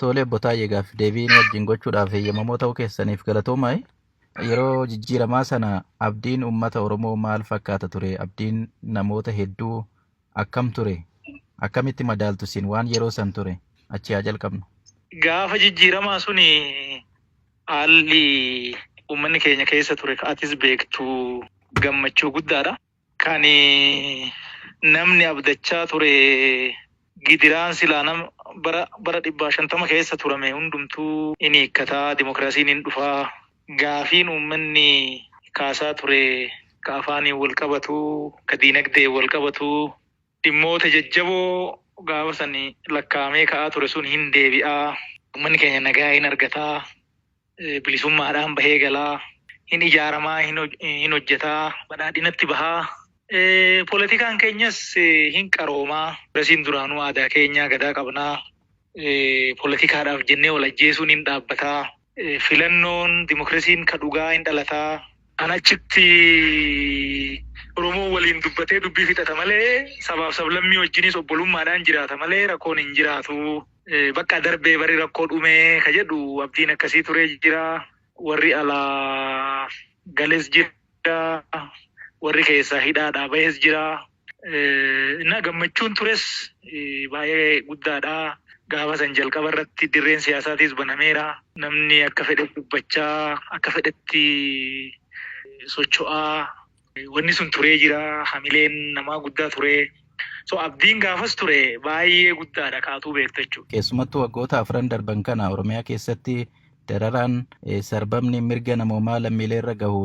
Tolee botaayee gaaf deebiin wajjin gochuudhaaf eeyyamamoo ta'uu keessaniif galatoomaa. Yeroo jijjiiramaa sana abdiin uummata Oromoo maal fakkaata ture? Abdiin namoota hedduu akkam ture? Akkamitti madaaltu isin waan yeroo san ture? Achi haa jalqabnu. Gaafa jijjiiramaa suni haalli uummanni keenya keessa ture atis beektu gammachuu guddaadha. Kan namni abdachaa ture gidiraan silaa bara 50 keessa turame hundumtuu inni hiikkataa dimokiraasiin hin dhufaa. Gaafiin uummanni kaasaa ture ka afaaniin wal qabatu, ka diinagdee wal qabatu, dhimmoota jajjaboo gaafa sani lakkaa'amee ka'aa ture sun hin deebi'aa. Uummanni keenya nagaa hin argataa, bilisummaadhaan bahee galaa, hin ijaaramaa, hin hojjetaa, badhaadhinatti bahaa. Poolitikaan keenyas hin qaroomaa. Rasiin duraanuu aadaa keenyaa gadaa qabnaa. Poolitikaadhaaf jennee wal ajjeesuun hin dhaabbataa. Filannoon dimokiraasiin ka dhugaa hin dhalataa. An achitti Oromoo waliin dubbatee dubbii fixata malee sabaaf sablammii wajjinis obbolummaadhaan jiraata malee rakkoon hin jiraatu. Bakka darbee bari rakkoo dhumee ka jedhu abdiin akkasii turee jira. Warri alaa gales jira. Warri keessaa hidhaadhaa bahes jira. Innaa gammachuun tures baay'ee guddaadha. Gaafa san jalqaba irratti dirreen siyaasaatis banameera. Namni akka fedhetti dubbachaa, akka fedhetti socho'aa. Wanni sun turee jira. Hamileen namaa guddaa ture. So abdiin gaafas ture baay'ee guddaadha kaatuu beektu jechuudha. Keessumattuu waggoota 4 darban kana Oromiyaa keessatti dararaan sarbamni mirga namoomaa lammiilee irra gahu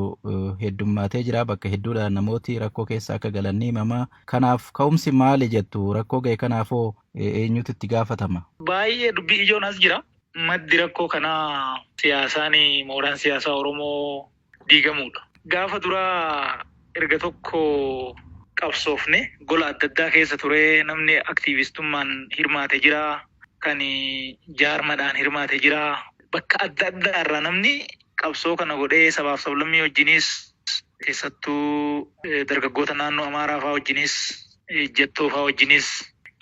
heddummaatee jira. Bakka hedduudhaan namooti rakkoo keessa akka galan ni himama. Kanaaf ka'umsi maali jettu? Rakkoo ga'e kanaafoo eenyutu itti gaafatama? Baay'ee dubbii ijoon as jira. Maddi rakkoo kanaa siyaasaan mooraan siyaasaa Oromoo diigamuudha. Gaafa duraa erga tokko qabsoofne gola adda addaa keessa ture. Namni aktiivistummaan hirmaate jira. Kan jaarmadhaan hirmaate jira. Bakka adda addaa irraa namni qabsoo kana godhee sabaaf sablammii wajjinis keessattuu dargaggoota naannoo Amaaraa fa'aa wajjinis jettoo fa'aa wajjinis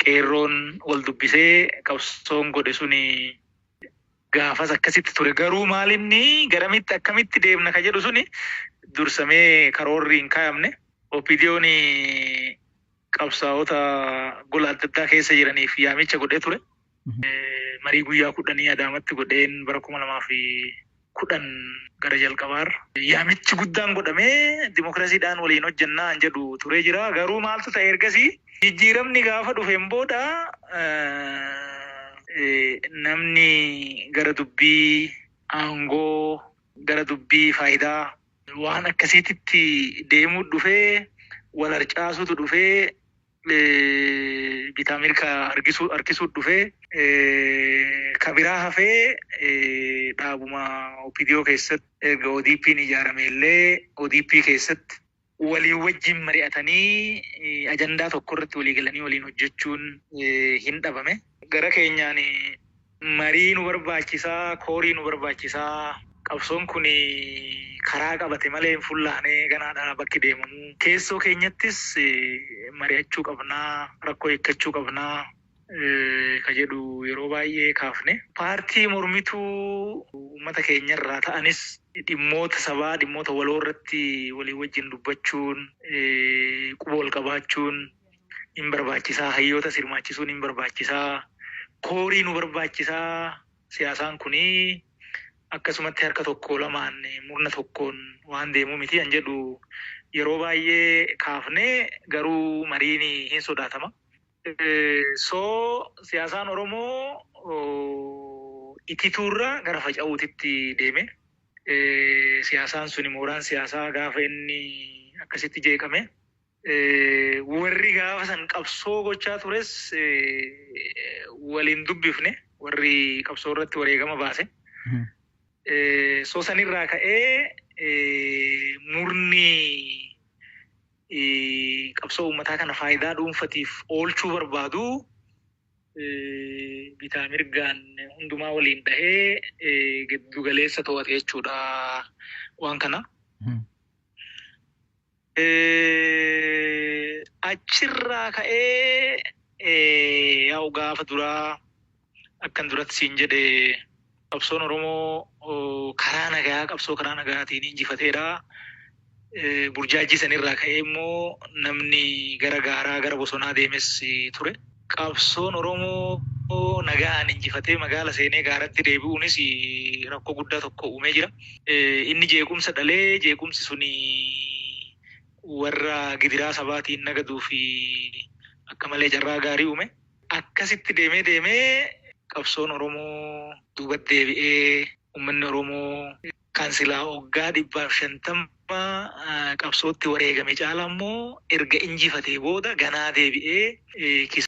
qeerroon wal dubbisee qabsoon godhe suni gaafas akkasitti ture. Garuu maalinni garamitti akkamitti deemna ka jedhu suni dursamee karoorri hin kaayamne. OPDO'n qabsaa'ota gola adda addaa keessa jiraniif yaamicha godhee ture. Marii guyyaa 10 Adaamatti godheen bara 2010 gara jalqabaarra. Yaamichi guddaan godhamee dimokiraasiidhaan waliin hojjannaa jedhu turee jira. Garuu maaltu ta'e ergasii jijjiiramni gaafa dhufeen booda namni gara dubbii aangoo, gara dubbii faayidaa waan akkasiitti deemuu dhufee wal harcaasuutu dhufee bitaa mirga harkisuu dhufee ka biraa hafee dhaabuma OPDO keessatti erga ODP'n ijaarame illee ODP keessatti walii wajjin mari'atanii ajandaa tokko irratti walii galanii waliin hojjechuun hin dhabame. Gara keenyaan marii nu barbaachisaa, koorii nu barbaachisaa. Qabsoon kun karaa qabate malee hin fullaanee ganaadhaa bakki deemamu. Keessoo keenyattis mari'achuu qabnaa, rakkoo hiikkachuu qabnaa ka jedhu yeroo baay'ee kaafne. Paartii mormituu uummata keenyarraa ta'anis dhimmoota sabaa, dhimmoota waloo irratti walii wajjin dubbachuun, quba wal qabaachuun hin barbaachisaa. Hayyoota hirmaachisuun hin barbaachisaa. Koorii nu barbaachisaa. Siyaasaan kunii akkasumatti harka tokko lamaan murna tokkoon waan deemuu miti an jedhu yeroo baay'ee kaafne. Garuu mariin hin sodaatama. Siyaasaan Oromoo itituurra gara faca'uutitti deeme. Siyaasaan suni mooraan siyaasaa gaafa inni akkasitti jeeqame. Warri gaafa san qabsoo gochaa tures waliin dubbifne. Warri qabsoo irratti wareegama baase. Sanirraa ka'ee murni qabsoo uummataa kana faayidaa dhuunfatiif oolchuu barbaadu bitaa mirgaan hundumaa waliin dhahee giddu galeessa to'ate jechuudha waan kana. Achirraa ka'ee gaafa duraa akkan duratti siin jedhe qabsoon Oromoo karaa nagaa qabsoo karaa nagaatiin injifateedha. Burjaajii sanirraa ka'ee immoo namni gara gaaraa gara bosonaa deemes ture. Qabsoon Oromoo nagaan injifatee magaala seenee gaaratti deebi'uunis rakkoo guddaa tokko uumee jira. Inni jeequmsa dhalee jeequmsi suni warra gidiraa sabaatiin nagaduu fi akka malee carraa gaarii uume. Akkasitti deemee qabsoon Oromoo duubatti deebi'ee uummanni Oromoo kan silaa waggaa 150 qabsootti wareegame caala immoo erga injifatee booda ganaa deebi'ee